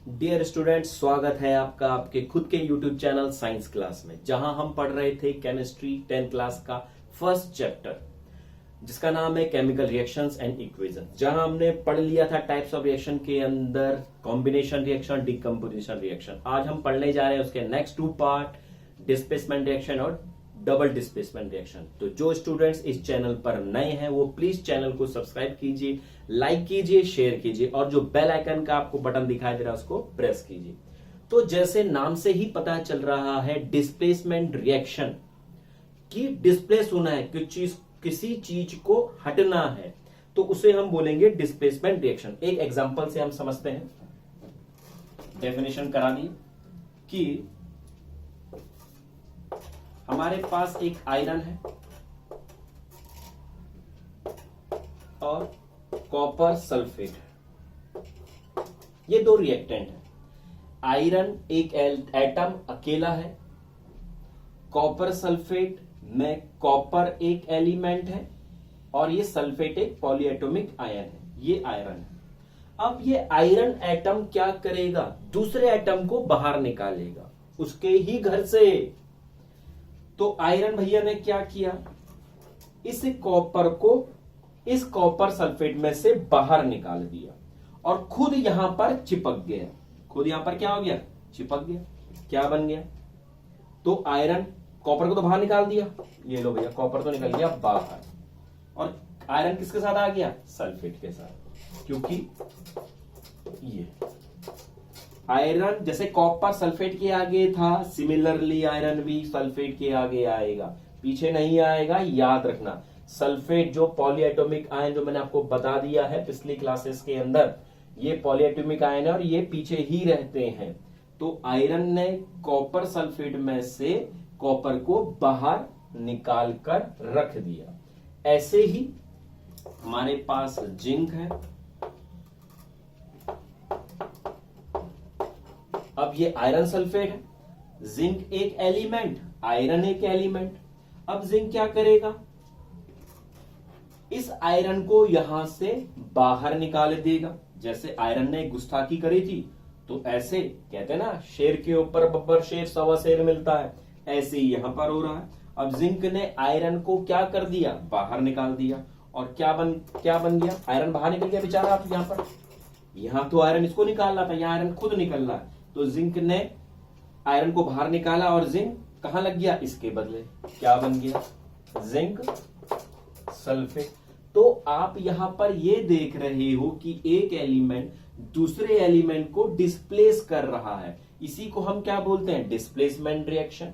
Dear students, स्वागत है आपका आपके खुद के यूट्यूब चैनल साइंस क्लास में, जहां हम पढ़ रहे थे केमिस्ट्री 10th क्लास का फर्स्ट चैप्टर जिसका नाम है केमिकल रिएक्शंस एंड इक्वेशंस। जहां हमने पढ़ लिया था टाइप्स ऑफ रिएक्शन के अंदर कॉम्बिनेशन रिएक्शन, डिकम्पोजिशन रिएक्शन। आज हम पढ़ने जा रहे हैं उसके नेक्स्ट 2 पार्ट, डिस्प्लेसमेंट रिएक्शन और डबल डिस्प्लेसमेंट रिएक्शन। तो जो स्टूडेंट्स इस चैनल पर नए हैं वो प्लीज चैनल को सब्सक्राइब कीजिए, लाइक कीजिए, शेयर कीजिए और जो बेल आइकन का आपको बटन दिखाई दे रहा है उसको प्रेस कीजिए। तो जैसे नाम से ही पता चल रहा है डिस्प्लेसमेंट रिएक्शन की डिस्प्लेस होना है, किसी चीज को हटना है, तो उसे हम बोलेंगे डिस्प्लेसमेंट रिएक्शन। एक एग्जांपल से हम समझते हैं, डेफिनेशन करा दी कि हमारे पास एक आयरन है और कॉपर सल्फेट है। ये दो रिएक्टेंट है। आयरन एक एटम अकेला है, कॉपर सल्फेट में कॉपर एक एलिमेंट है और ये सल्फेट एक पॉलीएटॉमिक आयन है। ये आयरन है। अब ये आयरन एटम क्या करेगा? दूसरे एटम को बाहर निकालेगा उसके ही घर से। तो आयरन भैया ने क्या किया? इस कॉपर को इस कॉपर सल्फेट में से बाहर निकाल दिया और खुद यहां पर चिपक गया। खुद यहां पर क्या हो गया? चिपक गया। क्या बन गया? तो आयरन कॉपर को तो बाहर निकाल दिया, ये लो भैया कॉपर तो निकल गया बाहर, और आयरन किसके साथ आ गया? सल्फेट के साथ। क्योंकि ये आयरन जैसे कॉपर सल्फेट के आगे था, सिमिलरली आयरन भी सल्फेट के आगे आएगा, पीछे नहीं आएगा। याद रखना, सल्फेट जो पॉलीएटॉमिक आयन जो मैंने आपको बता दिया है पिछली क्लासेस के अंदर, ये पॉलीएटॉमिक आयन है और ये पीछे ही रहते हैं। तो आयरन ने कॉपर सल्फेट में से कॉपर को बाहर निकाल कर रख दिया। ऐसे ही हमारे पास जिंक है। अब ये आयरन सल्फेट है, जिंक एक एलिमेंट, आयरन एक एलिमेंट। अब जिंक क्या करेगा? इस आयरन को यहां से बाहर निकाल देगा। जैसे आयरन ने गुस्ताखी करी थी, तो ऐसे कहते हैं ना, शेर के ऊपर बब्बर शेर सवा शेर मिलता है, ऐसे ही यहां पर हो रहा है। अब जिंक ने आयरन को क्या कर दिया? बाहर निकाल दिया। और क्या बन गया? आयरन बाहर निकल गया बेचारा। आप यहां पर, यहां तो आयरन इसको निकाल रहा था, यहां आयरन खुद निकल रहा है। तो जिंक ने आयरन को बाहर निकाला और जिंक कहां लग गया? इसके बदले। क्या बन गया? Zinc sulphate. तो आप यहां पर ये देख रहे हो कि एक एलिमेंट दूसरे एलिमेंट को डिस्प्लेस कर रहा है। इसी को हम क्या बोलते हैं? Displacement reaction.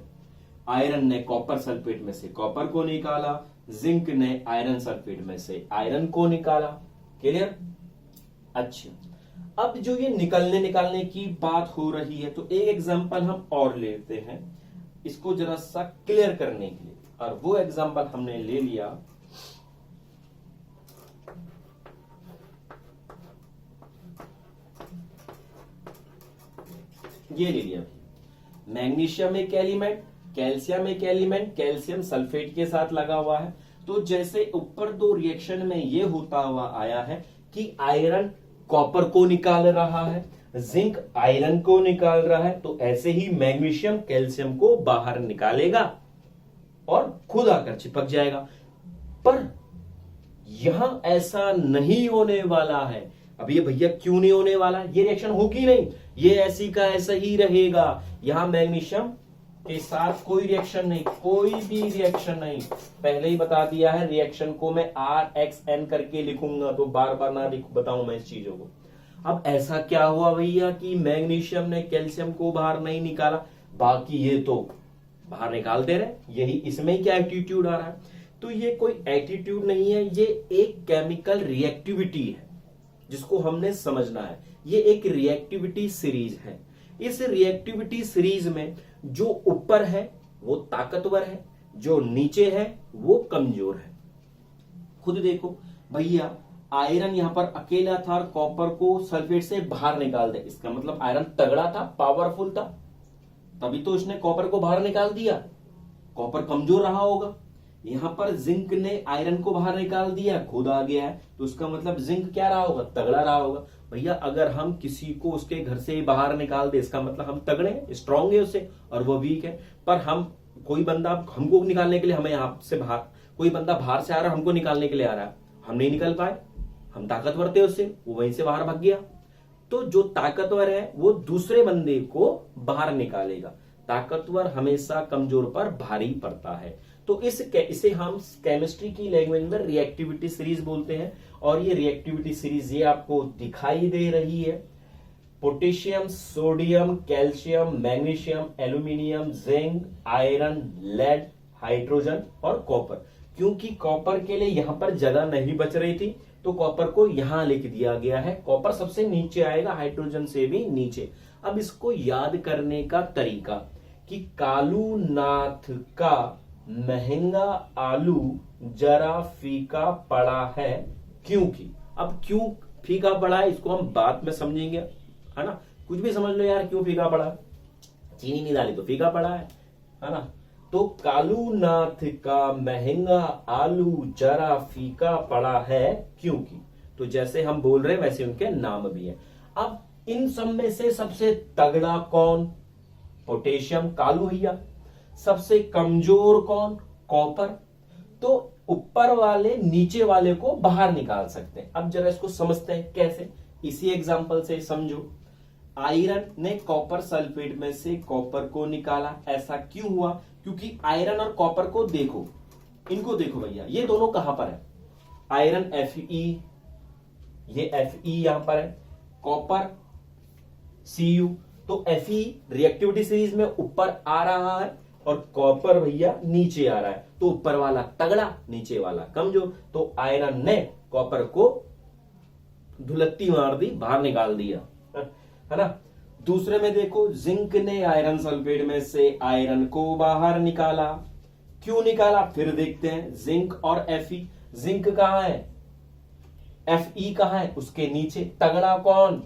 आयरन ने कॉपर सल्फेट में से कॉपर को निकाला, जिंक ने आयरन सल्फेट में से आयरन को निकाला। क्लियर? अच्छा, अब जो ये निकालने की बात हो रही है, तो एक एग्जांपल हम और लेते हैं इसको जरा सा क्लियर करने के लिए। और वो एग्जांपल हमने ले लिया, ये ले लिया मैग्नीशियम एक एलिमेंट, कैल्शियम एक एलिमेंट, कैल्शियम सल्फेट के साथ लगा हुआ है। तो जैसे ऊपर दो रिएक्शन में ये होता हुआ आया है कि आयरन कॉपर को निकाल रहा है, जिंक आयरन को निकाल रहा है, तो ऐसे ही मैग्नीशियम कैल्शियम को बाहर निकालेगा और खुद आकर चिपक जाएगा। पर यहां ऐसा नहीं होने वाला है। अब ये भैया क्यों नहीं होने वाला? ये रिएक्शन होगी नहीं, ये ऐसी का ऐसा ही रहेगा। यहां मैग्नीशियम के साथ कोई रिएक्शन नहीं, कोई भी रिएक्शन नहीं। पहले ही बता दिया है, रिएक्शन को मैं RXN करके लिखूंगा, तो बार बार ना बताऊं मैं इस चीजों को। अब ऐसा क्या हुआ भैया कि मैग्नीशियम ने कैल्शियम को बाहर नहीं निकाला, बाकी ये तो बाहर निकालते रहे। यही इसमें क्या एटीट्यूड आ रहा है? तो ये कोई एटीट्यूड नहीं है, ये एक केमिकल रिएक्टिविटी है जिसको हमने समझना है। ये एक रिएक्टिविटी सीरीज है। इस रिएक्टिविटी सीरीज में जो ऊपर है वो ताकतवर है, जो नीचे है वो कमजोर है। खुद देखो भैया, आयरन यहां पर अकेला था और कॉपर को सल्फेट से बाहर निकाल दे, इसका मतलब आयरन तगड़ा था, पावरफुल था, तभी तो उसने कॉपर को बाहर निकाल दिया। कॉपर कमजोर रहा होगा। यहां पर जिंक ने आयरन को बाहर निकाल दिया, खुद आ गया है, तो उसका मतलब जिंक क्या रहा होगा? तगड़ा रहा होगा। भैया अगर हम किसी को उसके घर से बाहर निकाल दे इसका मतलब हम तगड़े हैं, स्ट्रांग है उससे, और वो वीक है। पर हम कोई बंदा हमको निकालने के लिए, हमें यहाँ से बाहर कोई बंदा बाहर से आ रहा है, हमको निकालने के लिए आ रहा है, हम नहीं निकल पाए, हम ताकतवर थे उससे, वो वहीं से बाहर भाग गया। तो जो ताकतवर है वो दूसरे बंदे को बाहर निकालेगा। ताकतवर हमेशा कमजोर पर भारी पड़ता है। तो इसे हम केमिस्ट्री की लैंग्वेज में रिएक्टिविटी सीरीज बोलते हैं। और ये रिएक्टिविटी सीरीज ये आपको दिखाई दे रही है। Potassium, sodium, calcium, magnesium, aluminium, zinc, iron, lead, hydrogen और कॉपर। क्योंकि कॉपर के लिए यहां पर जगह नहीं बच रही थी तो कॉपर को यहां लिख दिया गया है। कॉपर सबसे नीचे आएगा, हाइड्रोजन से भी नीचे। अब इसको याद करने का तरीका कि कालू नाथ का महंगा आलू जरा फीका पड़ा है क्योंकि। अब क्यों फीका पड़ा है इसको हम बाद में समझेंगे, है ना। कुछ भी समझ लो यार, क्यों फीका पड़ा है, चीनी नहीं डाली तो फीका पड़ा है ना। तो कालू नाथ का महंगा आलू जरा फीका पड़ा है क्योंकि। तो जैसे हम बोल रहे हैं वैसे उनके नाम भी है। अब इन सब में से सबसे तगड़ा कौन, पोटेशियम, कालू भैया। सबसे कमजोर कौन, कॉपर। तो ऊपर वाले नीचे वाले को बाहर निकाल सकते हैं। अब जरा इसको समझते हैं कैसे, इसी एग्जांपल से समझो। आयरन ने कॉपर सल्फेट में से कॉपर को निकाला। ऐसा क्यों हुआ, क्योंकि आयरन और कॉपर को देखो, इनको देखो भैया, ये दोनों कहां पर है, आयरन Fe, ये Fe यहां पर है, कॉपर Cu। तो Fe रिएक्टिविटी सीरीज में ऊपर आ रहा है और कॉपर भैया नीचे आ रहा है। तो ऊपर वाला तगड़ा, नीचे वाला कमजोर। तो आयरन ने कॉपर को धुलत्ती मार दी, बाहर निकाल दिया, है ना। दूसरे में देखो, जिंक ने आयरन सल्फेट में से आयरन को बाहर निकाला। क्यों निकाला फिर देखते हैं। जिंक और Fe, जिंक कहां है, Fe कहां है, उसके नीचे। तगड़ा कौन,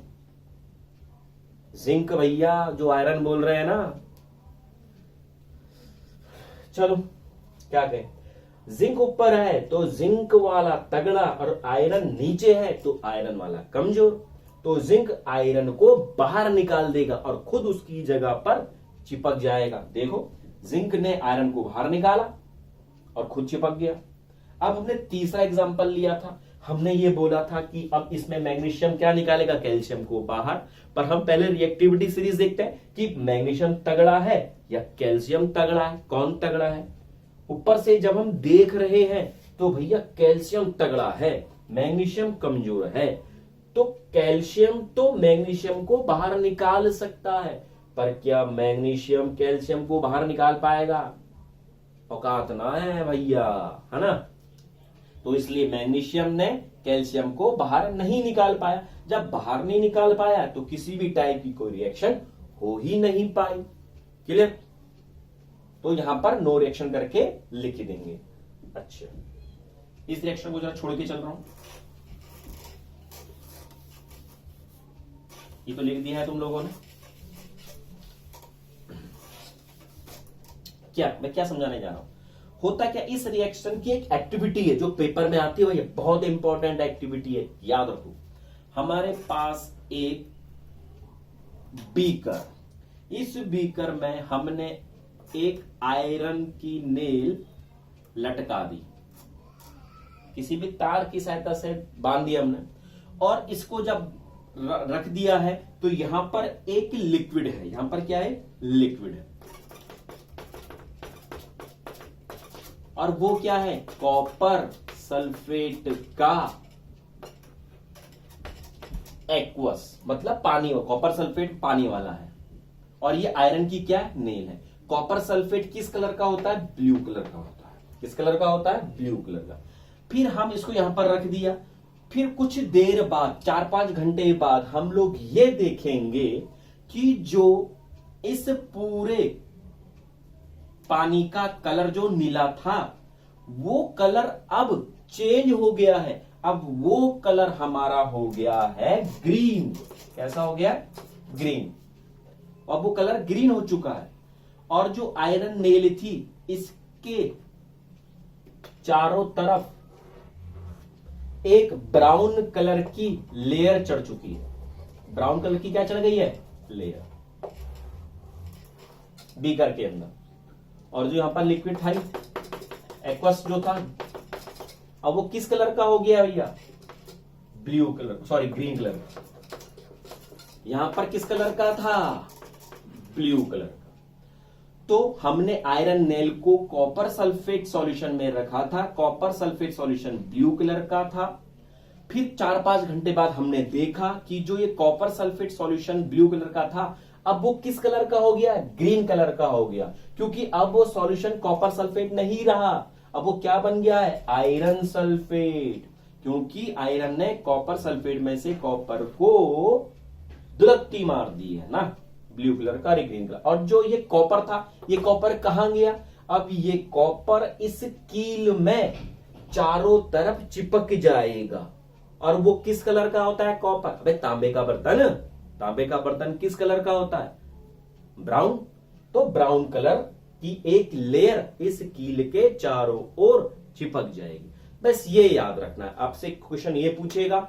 जिंक भैया, जो आयरन बोल रहे हैं ना। चलो क्या कहें, जिंक ऊपर है तो जिंक वाला तगड़ा और आयरन नीचे है तो आयरन वाला कमजोर। तो जिंक आयरन को बाहर निकाल देगा और खुद उसकी जगह पर चिपक जाएगा। देखो, जिंक ने आयरन को बाहर निकाला और खुद चिपक गया। अब हमने तीसरा एग्जांपल लिया था, हमने ये बोला था कि अब इसमें मैग्नीशियम क्या निकालेगा, कैल्शियम को बाहर। पर हम पहले रिएक्टिविटी सीरीज देखते हैं कि मैग्नीशियम तगड़ा है या कैल्शियम तगड़ा है, कौन तगड़ा है। ऊपर से जब हम देख रहे हैं तो भैया कैल्शियम तगड़ा है, मैग्नीशियम कमजोर है। तो कैल्शियम तो मैग्नीशियम को बाहर निकाल सकता है, पर क्या मैग्नीशियम कैल्शियम को बाहर निकाल पाएगा, औकात ना है भैया, है ना। तो इसलिए मैग्नीशियम ने कैल्शियम को बाहर नहीं निकाल पाया। जब बाहर नहीं निकाल पाया तो किसी भी टाइप की कोई रिएक्शन हो ही नहीं पाई। क्लियर। तो यहां पर नो रिएक्शन करके लिख देंगे। अच्छा, इस रिएक्शन को जरा छोड़ के चल रहा हूं, ये तो लिख दिया है तुम लोगों ने। मैं क्या समझाने जा रहा हूं, होता क्या, इस रिएक्शन की एक एक्टिविटी है जो पेपर में आती है, ये बहुत इंपॉर्टेंट एक्टिविटी है, याद रखो। हमारे पास एक बीकर, इस बीकर में हमने एक आयरन की नेल लटका दी, किसी भी तार की सहायता से बांध दिया हमने, और इसको जब रख दिया है तो यहां पर एक लिक्विड है, यहां पर क्या है, लिक्विड है। और वो क्या है, कॉपर सल्फेट का एक्वस, मतलब पानी, कॉपर सल्फेट पानी वाला है। और ये आयरन की क्या है, नेल है। कॉपर सल्फेट किस कलर का होता है, ब्लू कलर का होता है। किस कलर का होता है, ब्लू कलर का। फिर हम इसको यहां पर रख दिया। फिर कुछ देर बाद, 4-5 घंटे बाद हम लोग ये देखेंगे कि जो इस पूरे पानी का कलर जो नीला था वो कलर अब चेंज हो गया है। अब वो कलर हमारा हो गया है ग्रीन। कैसा हो गया, ग्रीन। अब वो कलर ग्रीन हो चुका है। और जो आयरन नेल थी इसके चारों तरफ एक ब्राउन कलर की लेयर चढ़ चुकी है। ब्राउन कलर की क्या चढ़ गई है, लेयर बीकर के अंदर। और जो यहां पर लिक्विड था एक्वस जो था, अब वो किस कलर का हो गया भैया, blue colour, sorry green colour का। यहां पर किस कलर का था, ब्लू कलर का। तो हमने आयरन नेल को कॉपर सल्फेट सॉल्यूशन में रखा था, copper sulphate solution blue colour का था। फिर 4-5 घंटे बाद हमने देखा कि जो ये copper sulphate solution blue colour का था, अब वो किस कलर का हो गया, ग्रीन कलर का हो गया, क्योंकि अब वो सॉल्यूशन कॉपर सल्फेट नहीं रहा, अब वो क्या बन गया है, आयरन सल्फेट, क्योंकि आयरन ने कॉपर सल्फेट में से कॉपर को दुलत्ती मार दी है ना, ब्लू कलर का, ग्रीन कलर। और जो ये कॉपर था, ये कॉपर कहां गया, अब ये कॉपर इस कील में चारों तरफ चिपक जाएगा। और वो किस कलर का होता है, कॉपर। अबे तांबे का बर्तन, तांबे का बर्तन किस कलर का होता है, ब्राउन। तो ब्राउन कलर की एक लेयर इस कील के चारों ओर चिपक जाएगी। बस ये याद रखना है। आपसे क्वेश्चन ये पूछेगा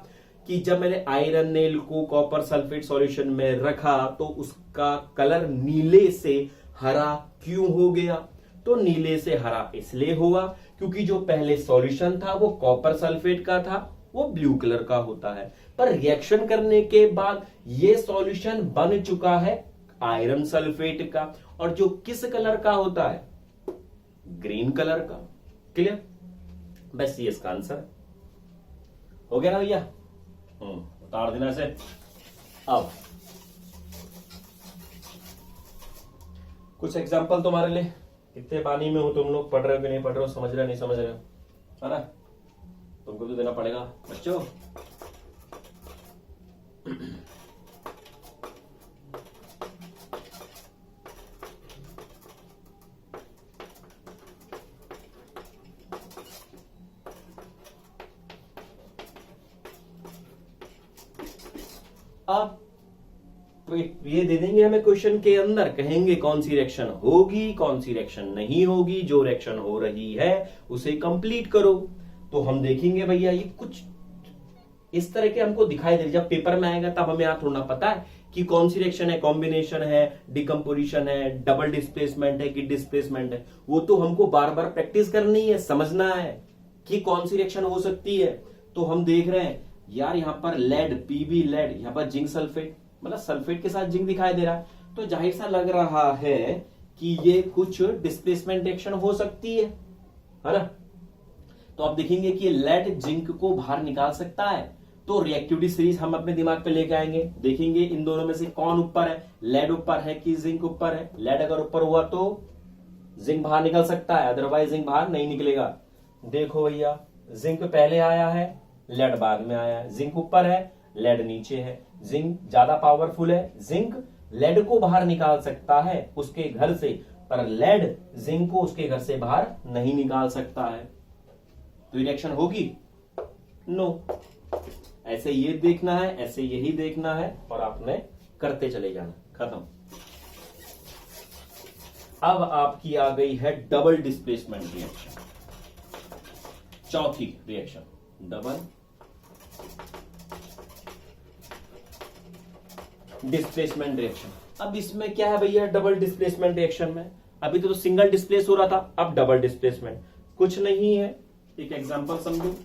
कि जब मैंने आयरन नेल को कॉपर सल्फेट सॉल्यूशन में रखा तो उसका कलर नीले से हरा क्यों हो गया। तो नीले से हरा इसलिए हुआ क्योंकि जो पहले सॉल्यूशन था वो कॉपर सल्फेट का था, वो ब्लू कलर का होता है। पर रिएक्शन करने के बाद ये सॉल्यूशन बन चुका है आयरन सल्फेट का, और जो किस कलर का होता है, ग्रीन कलर का। क्लियर। बस ये इसका आंसर हो गया ना भैया। उतार देना से। अब कुछ एग्जांपल तुम्हारे लिए। कितने पानी में हो तुम लोग, पढ़ रहे हो कि नहीं पढ़ रहे हो, समझ रहे हो नहीं समझ रहे हो, है ना, तुमको तो देना पड़ेगा बच्चों। अब तो ये दे देंगे हमें क्वेश्चन के अंदर, कहेंगे कौन सी रिएक्शन होगी कौन सी रिएक्शन नहीं होगी, जो रिएक्शन हो रही है उसे कंप्लीट करो। तो हम देखेंगे भैया ये कुछ इस तरह के हमको दिखाई दे, जब पेपर में आएगा तब हमें यहाँ थोड़ा पता है कि कौन सी रिएक्शन है, कॉम्बिनेशन है, डिकम्पोजिशन है, डबल डिस्प्लेसमेंट है कि डिस्प्लेसमेंट है। वो तो हमको बार बार प्रैक्टिस करनी है, समझना है कि कौन सी रिएक्शन हो सकती है। तो हम देख रहे हैं यार यहाँ पर लेड, पीबी लेड, यहाँ पर जिंक सल्फेट, मतलब सल्फेट के साथ जिंक दिखाई दे रहा है, तो जाहिर सा लग रहा है कि ये कुछ डिस्प्लेसमेंट रिएक्शन हो सकती है ना। तो आप देखेंगे कि लेड जिंक को बाहर निकाल सकता है, तो रिएक्टिविटी सीरीज हम अपने दिमाग पे लेके आएंगे, देखेंगे इन दोनों में से कौन ऊपर है, लेड ऊपर है कि जिंक ऊपर है। लेड अगर ऊपर हुआ तो जिंक बाहर निकल सकता है, अदरवाइज जिंक बाहर नहीं निकलेगा। देखो भैया जिंक पहले आया है, लेड बाद में आया है, जिंक ऊपर है, लेड नीचे है। जिंक ज्यादा पावरफुल है, जिंक लेड को बाहर निकाल सकता है उसके घर से, पर लेड जिंक को उसके घर से बाहर नहीं निकाल सकता है। तो रिएक्शन होगी, नो। ऐसे ये देखना है, ऐसे यही देखना है, और आपने करते चले जाना, खत्म। अब आपकी आ गई है डबल डिस्प्लेसमेंट रिएक्शन, चौथी रिएक्शन डबल डिस्प्लेसमेंट रिएक्शन। अब इसमें क्या है भैया, डबल डिस्प्लेसमेंट रिएक्शन में अभी तो सिंगल डिस्प्लेस हो रहा था, अब डबल डिस्प्लेसमेंट कुछ नहीं है। एक एग्जांपल समझो,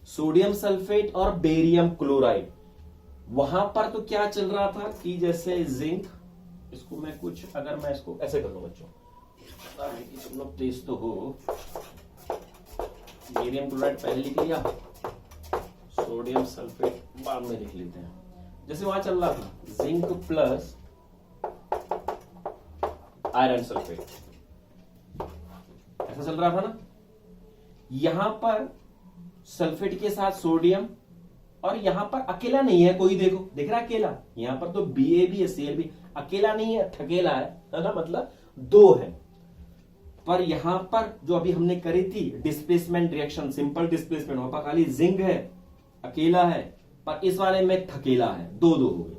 सोडियम सल्फेट और बेरियम क्लोराइड। वहां पर तो क्या चल रहा था कि जैसे जिंक, इसको मैं कुछ, अगर मैं इसको ऐसे कर दूं बच्चों, कि तुम लोग तेज तो हो, बेरियम क्लोराइड पहले लिख लिया, सोडियम सल्फेट बाद में लिख लेते हैं। जैसे वहां चल रहा था जिंक प्लस आयरन सल्फेट, ऐसा चल रहा था ना। यहां पर सल्फेट के साथ सोडियम, और यहां पर अकेला नहीं है कोई, देखो दिख रहा है अकेला, यहां पर तो BA भी है, Cl भी अकेला नहीं है, थकेला है ना, मतलब दो है। पर यहां पर जो अभी हमने करी थी डिस्प्लेसमेंट रिएक्शन, सिंपल डिस्प्लेसमेंट, वहां पर खाली जिंक है, अकेला है, पर इस वाले में थकेला है, दो दो हो गए।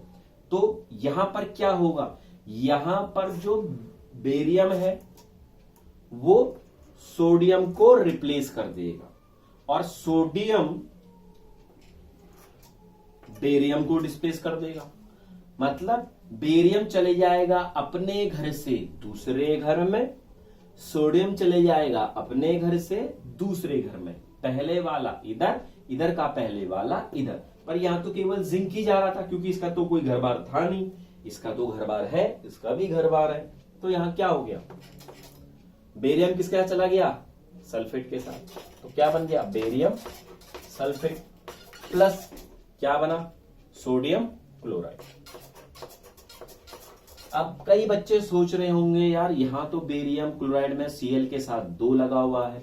तो यहां पर क्या होगा, यहां पर जो बेरियम है वो सोडियम को रिप्लेस कर देगा और सोडियम बेरियम को डिस्प्लेस कर देगा। मतलब बेरियम चले जाएगा अपने घर से दूसरे घर में, सोडियम चले जाएगा अपने घर से दूसरे घर में। पहले वाला इधर, इधर का पहले वाला इधर, पर यहां तो केवल जिंक ही जा रहा था क्योंकि इसका तो कोई घर बार था नहीं। इसका तो घर बार है, इसका भी घर बार है, तो यहां क्या हो गया, बेरियम किसके साथ चला गया, सल्फेट के साथ। तो क्या बन गया, बेरियम सल्फेट प्लस क्या बना, सोडियम क्लोराइड। अब कई बच्चे सोच रहे होंगे यार यहां तो बेरियम क्लोराइड में Cl के साथ 2 लगा हुआ है,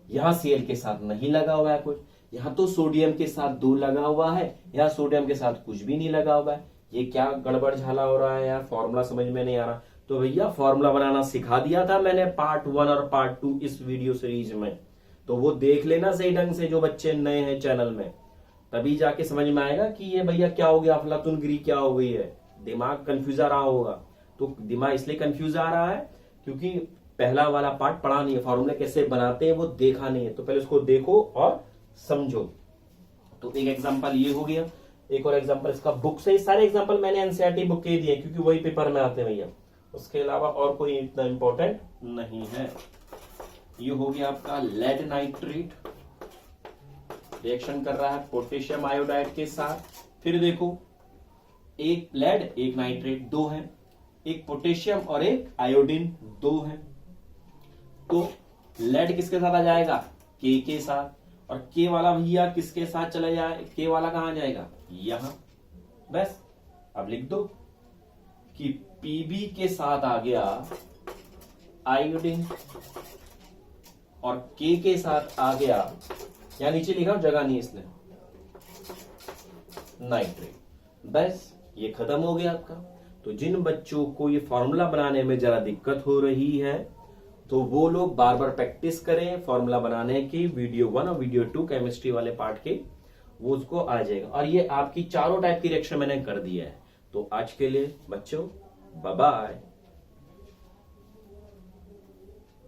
यहां Cl के साथ नहीं लगा हुआ है कुछ, यहां तो सोडियम के साथ 2 लगा हुआ है, यहां सोडियम के साथ कुछ भी नहीं लगा हुआ है। ये क्या गड़बड़ झाला हो रहा है यार, फॉर्मूला समझ में नहीं आ रहा। तो भैया फॉर्मूला बनाना सिखा दिया था मैंने पार्ट 1 और पार्ट 2 इस वीडियो सीरीज में, तो वो देख लेना सही ढंग से जो बच्चे नए हैं चैनल में, तभी जाके समझ में आएगा कि ये भैया क्या हो गया, अफलातुनगिरी क्या हो गई है, दिमाग कंफ्यूज आ रहा होगा। तो दिमाग इसलिए कंफ्यूज आ रहा है क्योंकि पहला वाला पार्ट पढ़ा नहीं है, फॉर्मूले कैसे बनाते हैं वो देखा नहीं है, तो पहले उसको देखो और समझो। तो एक एग्जांपल ये हो गया, एक और एग्जांपल इसका बुक से, सारे एग्जांपल मैंने एनसीईआरटी बुक के दिए क्योंकि वही पेपर में आते हैं भैया, उसके अलावा और कोई इतना इंपॉर्टेंट नहीं है। ये हो गया आपका लेड नाइट्रेट, रिएक्शन कर रहा है पोटेशियम आयोडाइड के साथ। फिर देखो एक लेड एक नाइट्रेट 2 है, एक पोटेशियम और एक आयोडीन 2 है, तो लेड किसके साथ आ जाएगा, के साथ, और के वाला भैया किसके साथ चला जाए, के वाला कहां जाएगा, यहां। बस अब लिख दो कि पीबी के साथ आ गया आयोडीन और के साथ आ गया, यहां नीचे लिखा जगह नहीं इसने, नाइट्रेट। बस ये खत्म हो गया आपका। तो जिन बच्चों को ये फॉर्मूला बनाने में जरा दिक्कत हो रही है तो वो लोग बार बार प्रैक्टिस करें फॉर्मूला बनाने की, वीडियो 1 और वीडियो 2 केमिस्ट्री वाले पार्ट के, वो उसको आ जाएगा। और ये आपकी चारों टाइप की रिएक्शन मैंने कर दिया है। तो आज के लिए बच्चों बाय बाय।